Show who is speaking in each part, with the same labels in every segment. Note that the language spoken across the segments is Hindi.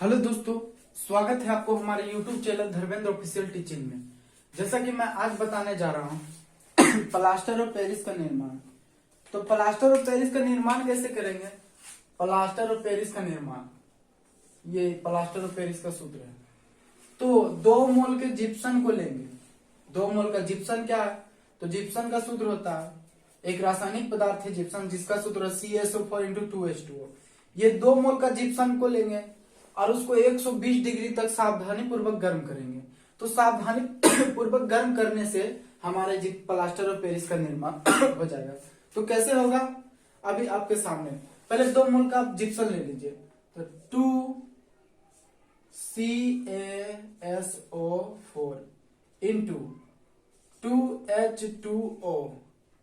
Speaker 1: हेलो दोस्तों, स्वागत है आपको हमारे YouTube channel Dharmendra official teaching में। जैसा कि मैं आज बताने जा रहा हूँ प्लास्टर ऑफ पेरिस का निर्माण। तो प्लास्टर ऑफ पेरिस का निर्माण कैसे करेंगे? प्लास्टर ऑफ पेरिस का निर्माण, ये प्लास्टर ऑफ पेरिस का सूत्र है। तो 2 मोल के जिप्सम को लेंगे। 2 मोल का जिप्सम क्या है? तो जिप्सम का सूत्र होता है, एक रासायनिक पदार्थ है जिप्सम, जिसका सूत्र है CaSO4 × 2H2O। ये 2 मोल का जिप्सम को लेंगे और उसको 120 डिग्री तक सावधानी पूर्वक गर्म करेंगे। तो सावधानी पूर्वक गर्म करने से हमारे प्लास्टर ऑफ पेरिस का निर्माण हो जाएगा। तो कैसे होगा? अभी आपके सामने पहले 2 मोल का आप जिप्सम ले लीजिए। तो 2CaSO4 × 2H2O,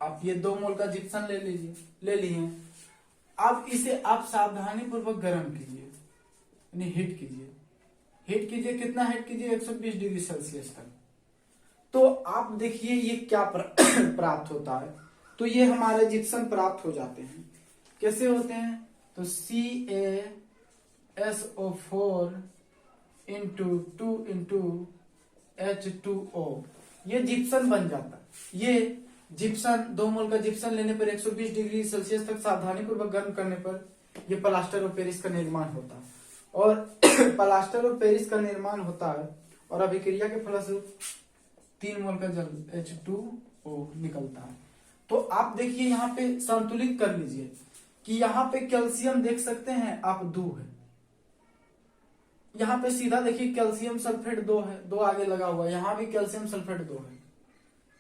Speaker 1: आप ये 2 मोल का जिप्सम ले लिए। अब इसे आप सावधानी पूर्वक गर्म कीजिए, हीट कीजिए। कितना हीट कीजिए? 120 डिग्री सेल्सियस तक। तो आप देखिए ये क्या प्राप्त होता है। तो ये हमारे जिप्सम प्राप्त हो जाते हैं। कैसे होते हैं? तो CaSO4 × 2 × H2O, ये जिप्सम बन जाता है। ये जिप्सम 2 मोल का जिप्सम लेने पर 120 डिग्री सेल्सियस तक सावधानी पूर्वक गर्म करने पर ये प्लास्टर ऑफ पेरिस का निर्माण होता है। और प्लास्टर ऑफ पेरिस का निर्माण होता है और अभिक्रिया के फलस्वरूप 3 मोल का जल H2O निकलता है। तो आप देखिए यहाँ पे संतुलित कर लीजिए कि यहाँ पे कैल्शियम देख सकते हैं आप 2 है, यहाँ पे सीधा देखिए कैल्शियम सल्फेट 2 है, 2 आगे लगा हुआ है, यहाँ भी कैल्शियम सल्फेट 2 है।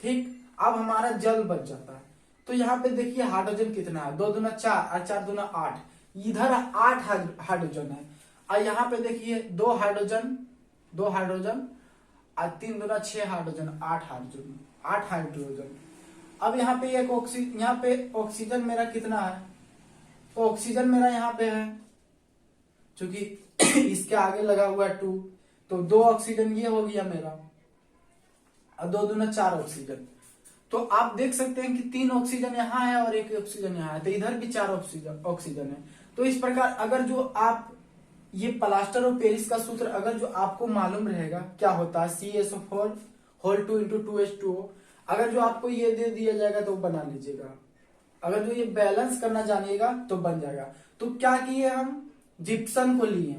Speaker 1: ठीक, अब हमारा जल बच जाता है। तो यहाँ पे देखिए हाइड्रोजन कितना है? 2 दूना 4 और 4 दूना 8, इधर 8 हाइड्रोजन है। और यहाँ पे देखिए 2 हाइड्रोजन और 3 दूना 6 हाइड्रोजन, 8 हाइड्रोजन। अब यहाँ पे एक यहाँ पे ऑक्सीजन मेरा कितना है? तो ऑक्सीजन मेरा यहाँ पे है, क्योंकि इसके आगे लगा हुआ है 2, तो 2 ऑक्सीजन ये हो गया मेरा, और 2 दूना 4 ऑक्सीजन। तो आप देख सकते हैं कि 3 ऑक्सीजन यहाँ है और 1 ऑक्सीजन यहाँ है, तो इधर भी 4 ऑक्सीजन है। तो इस प्रकार अगर जो आप ये प्लास्टर ऑफ पेरिस का सूत्र अगर जो आपको मालूम रहेगा क्या होता है, CaSO4 × 2H2O, अगर जो आपको ये दे दिया जाएगा तो बना लीजिएगा। अगर जो ये बैलेंस करना जानिएगा तो बन जाएगा। तो क्या किए हम? जिप्सम को लिए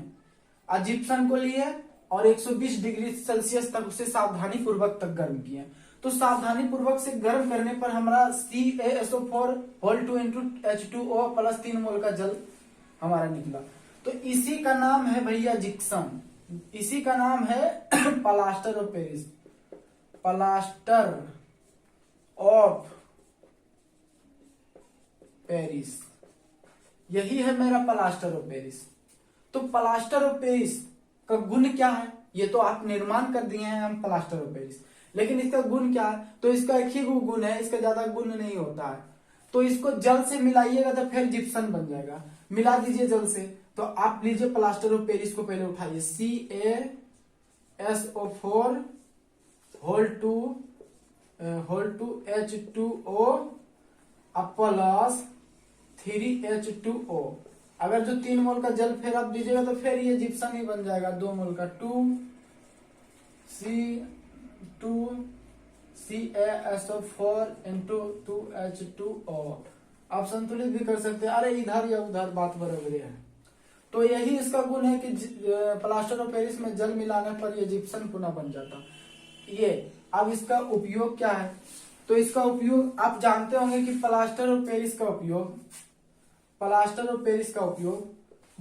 Speaker 1: और 120 डिग्री सेल्सियस तक उसे सावधानी पूर्वक तक गर्म किए। तो सावधानी पूर्वक से गर्म करने पर हमारा CaSO4 × 2 × H2O प्लस 3 मोल का जल हमारा निकला। तो इसी का नाम है भैया जिप्सम, इसी का नाम है plaster of Paris. Plaster of Paris, यही है मेरा प्लास्टर ऑफ पेरिस। तो प्लास्टर ऑफ पेरिस का गुण क्या है? ये तो आप निर्माण कर दिए हैं हम प्लास्टर ऑफ पेरिस, लेकिन इसका गुण क्या है? तो इसका एक ही गुण है, इसका ज्यादा गुण नहीं होता है। तो इसको जल से मिलाइएगा तो फिर जिप्सम बन जाएगा। मिला दीजिए जल से। तो आप लीजिए प्लास्टर ऑफ पेरिस को पहले उठाइए, CaSO4 × 2 H2O प्लस 3H2O। अगर जो 3 मोल का जल फिर आप दीजिएगा तो फिर ये जिप्सम ही बन जाएगा। 2 मोल का 2CaSO4 × 2H2O। आप संतुलित भी कर सकते हैं, अरे इधर या उधर बात बराबर है। तो यही इसका गुण है कि प्लास्टर ऑफ पेरिस में जल मिलाने पर ये जिप्सम पुनः बन जाता ये। अब इसका उपयोग क्या है? तो इसका उपयोग आप जानते होंगे कि प्लास्टर ऑफ पेरिस का उपयोग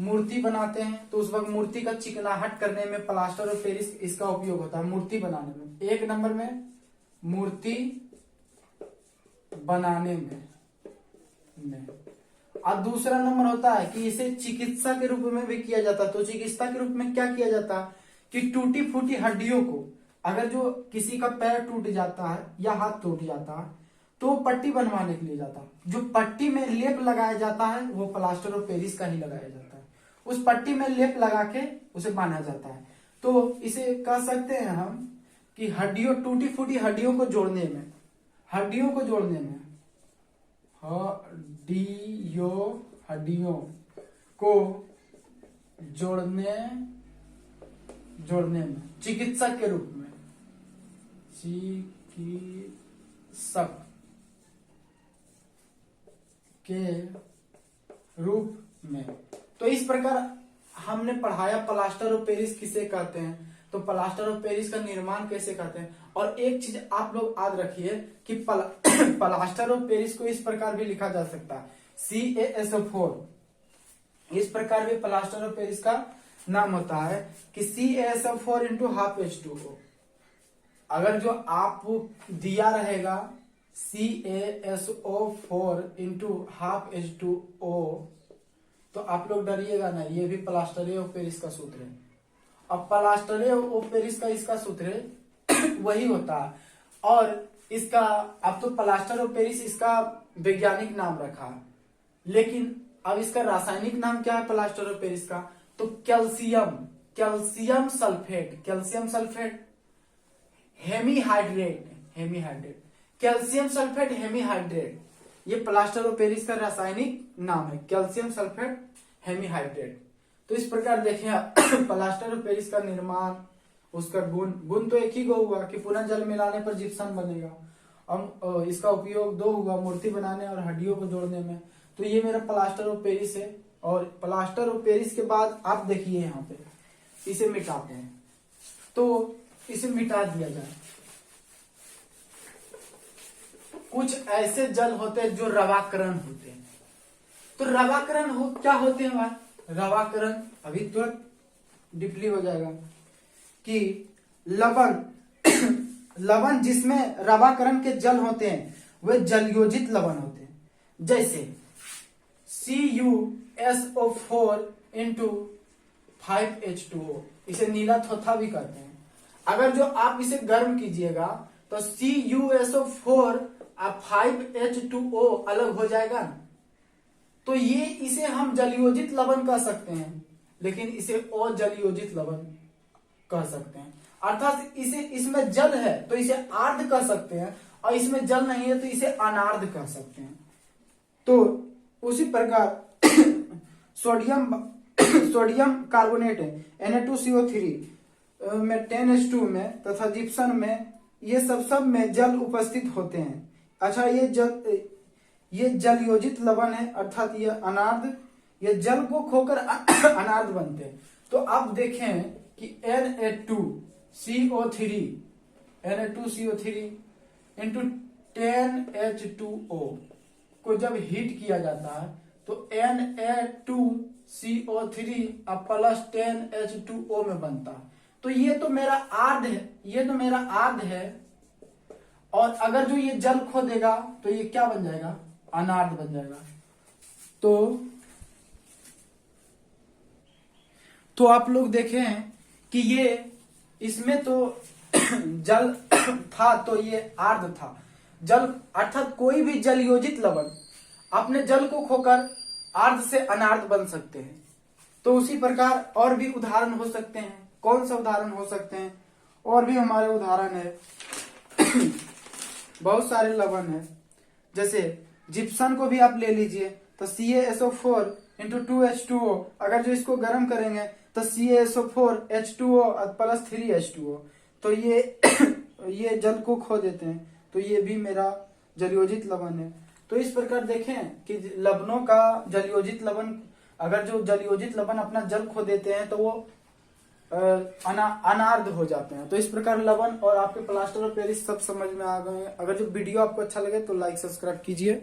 Speaker 1: मूर्ति बनाते हैं। तो उस वक्त मूर्ति का चिकनाहट करने में प्लास्टर ऑफ पेरिस इसका उपयोग होता है, मूर्ति बनाने में। 1 नंबर में मूर्ति बनाने में। और दूसरा नंबर होता है कि इसे चिकित्सा के रूप में भी किया जाता है। तो चिकित्सा के रूप में क्या किया जाता है कि टूटी फूटी हड्डियों को, अगर जो किसी का पैर टूट जाता है या हाथ टूट जाता है तो पट्टी बनवाने के लिए जाता है। जो पट्टी में लेप लगाया जाता है वो प्लास्टर ऑफ पेरिस का ही लगाया जाता है। उस पट्टी में लेप लगा के उसे बांधा जाता है। तो इसे कह सकते हैं हम कि टूटी फूटी हड्डियों को जोड़ने में हड्डियों को जोड़ने जोड़ने में, चिकित्सक के रूप में, चिकित्सक के रूप में। तो इस प्रकार हमने पढ़ाया प्लास्टर ऑफ पेरिस किसे कहते हैं, तो प्लास्टर ऑफ पेरिस का निर्माण कैसे करते हैं। और एक चीज आप लोग याद रखिए कि प्लास्टर ऑफ पेरिस को इस प्रकार भी लिखा जा सकता है, CaSO4। इस प्रकार भी प्लास्टर ऑफ पेरिस का नाम होता है कि CaSO4 इंटू हाफ H2O। अगर जो आप दिया रहेगा CaSO4 इंटू हाफ H2O तो आप लोग डरिएगा ना, ये भी प्लास्टर ऑफ पेरिस का सूत्र है। अब प्लास्टर ऑफ पेरिस का इसका सूत्र वही होता है। और इसका अब तो प्लास्टर ऑफ पेरिस इसका वैज्ञानिक नाम रखा है, लेकिन अब इसका रासायनिक नाम क्या है प्लास्टर ऑफ पेरिस का, तो calcium sulphate hemihydrate, calcium sulphate hemihydrate, ये प्लास्टर ऑफ पेरिस का रासायनिक नाम है, कैल्शियम सल्फेट हेमीहाइड्रेट। तो इस प्रकार देखें प्लास्टर ऑफ पेरिस का निर्माण, उसका गुण तो एक ही को हुआ कि पुनः जल मिलाने पर जिप्सम बनेगा। अब इसका उपयोग दो हुआ, मूर्ति बनाने और हड्डियों को जोड़ने में। तो ये मेरा प्लास्टर ऑफ पेरिस है। और प्लास्टर ऑफ पेरिस के बाद आप देखिए यहाँ पे इसे मिटाते हैं, तो इसे मिटा दिया जाए। कुछ ऐसे जल होते हैं जो रवाकरण होते हैं। तो रवाकरण क्या होते हैं भाई? रवाकरण अभी तुरंत डिपली हो जाएगा कि लवण जिसमें रवाकरण के जल होते हैं वे जलयोजित लवण होते हैं। जैसे CuSO4 इंटू 5H2O, इसे नीला थोथा भी कहते हैं। अगर जो आप इसे गर्म कीजिएगा तो CuSO4 और 5H2O अलग हो जाएगा ना, तो ये इसे हम जलयोजित लवण कह सकते हैं, लेकिन इसे अजलयोजित लवण कह सकते हैं। अर्थात इसे इसमें जल है तो इसे आर्द्र कह सकते हैं, और इसमें जल नहीं है तो इसे अनार्द्र कह सकते हैं। तो उसी प्रकार सोडियम कार्बोनेट Na2CO3 में 10H2 में तथा जिप्सम में ये सब में जल उपस्थित होते हैं। अच्छा, ये जलयोजित लवण है, अर्थात ये अनार्द्र, ये जल को खोकर अनार्द्र बनते हैं। तो आप देखें कि Na2CO3 इंटू 10H2O को जब हीट किया जाता है तो Na2CO3 प्लस 10H2O में बनता है। तो ये तो मेरा आर्द्र है, और अगर जो ये जल खो देगा तो ये क्या बन जाएगा? अनार्द्र बन जाएगा। तो आप लोग देखें कि ये इसमें तो जल था तो ये आर्द्र था। जल अर्थात कोई भी जलयोजित लवण अपने जल को खोकर आर्द्र से अनार्द्र बन सकते हैं। तो उसी प्रकार और भी उदाहरण हो सकते हैं। कौन सा उदाहरण हो सकते हैं? और भी हमारे उदाहरण है बहुत सारे लवण है। जैसे जिप्सम को भी आप ले लीजिए तो CaSO4 इंटू 2H2O, अगर जो इसको गर्म करेंगे तो CaSO4 H2O प्लस 3H2O, तो ये जल को खो देते हैं। तो ये भी मेरा जलयोजित लवण है। तो इस प्रकार देखें कि लवणों का जलयोजित लवण, अगर जो जलयोजित लवण अपना जल खो देते हैं तो वो अनार्द्र हो जाते हैं। तो इस प्रकार लवण और आपके प्लास्टर ऑफ पेरिस सब समझ में आ गए। अगर जो वीडियो आपको अच्छा लगे तो लाइक सब्सक्राइब कीजिए।